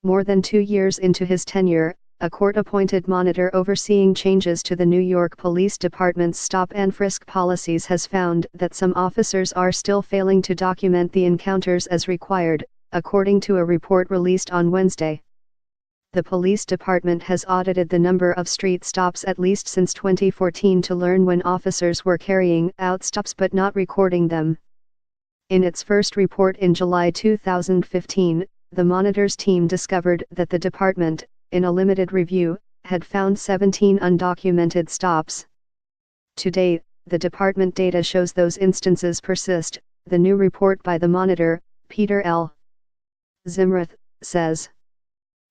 More than 2 years into his tenure, a court-appointed monitor overseeing changes to the New York Police Department's stop and frisk policies has found that some officers are still failing to document the encounters as required, according to a report released on Wednesday. The police department has audited the number of street stops at least since 2014 to learn when officers were carrying out stops but not recording them. In its first report in July 2015, the monitor's team discovered that the department, in a limited review, had found 17 undocumented stops. Today, the department data shows those instances persist. The new report by the monitor, Peter L. Zimroth, says.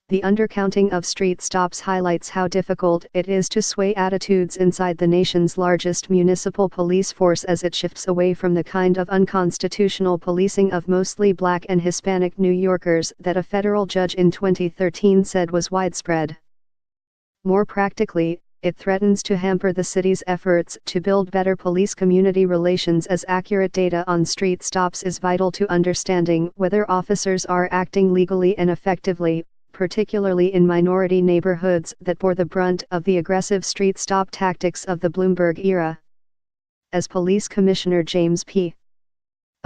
The undercounting of street stops highlights how difficult it is to sway attitudes inside the nation's largest municipal police force as it shifts away from the kind of unconstitutional policing of mostly Black and Hispanic New Yorkers that a federal judge in 2013 said was widespread. More practically, it threatens to hamper the city's efforts to build better police-community relations, as accurate data on street stops is vital to understanding whether officers are acting legally and effectively, particularly in minority neighborhoods that bore the brunt of the aggressive street stop tactics of the Bloomberg era. As Police Commissioner James P.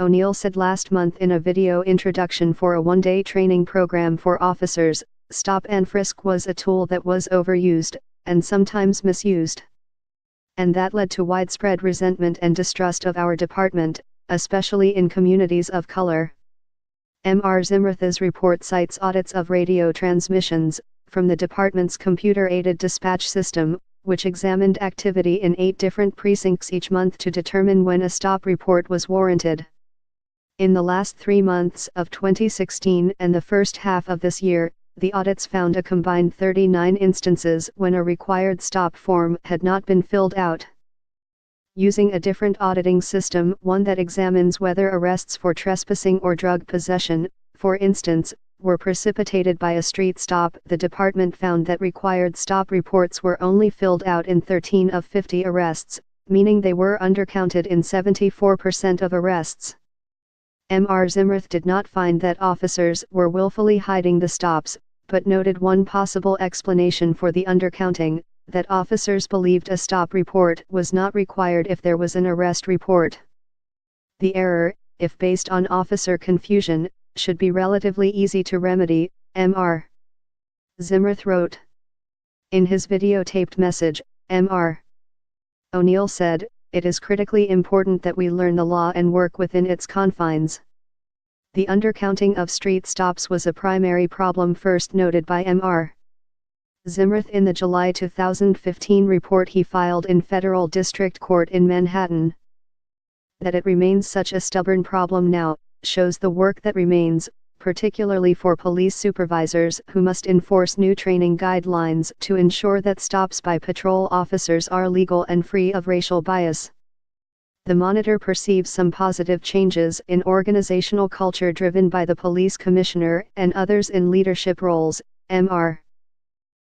O'Neill said last month in a video introduction for a one-day training program for officers, stop and frisk was a tool that was overused, and sometimes misused. And that led to widespread resentment and distrust of our department, especially in communities of color. Mr. Zimroth's report cites audits of radio transmissions from the department's computer-aided dispatch system, which examined activity in 8 different precincts each month to determine when a stop report was warranted. In the last 3 months of 2016 and the first half of this year, the audits found a combined 39 instances when a required stop form had not been filled out. Using a different auditing system, one that examines whether arrests for trespassing or drug possession, for instance, were precipitated by a street stop, the department found that required stop reports were only filled out in 13 of 50 arrests, meaning they were undercounted in 74% of arrests. Mr. Zimroth did not find that officers were willfully hiding the stops, but noted one possible explanation for the undercounting: that officers believed a stop report was not required if there was an arrest report. The error, if based on officer confusion, should be relatively easy to remedy, Mr. Zimroth wrote. In his videotaped message, Mr. O'Neill said, "It is critically important that we learn the law and work within its confines." The undercounting of street stops was a primary problem first noted by Mr. Zimroth in the July 2015 report he filed in Federal District Court in Manhattan. That it remains such a stubborn problem now, shows the work that remains, particularly for police supervisors who must enforce new training guidelines to ensure that stops by patrol officers are legal and free of racial bias. The monitor perceives some positive changes in organizational culture driven by the police commissioner and others in leadership roles, Mr.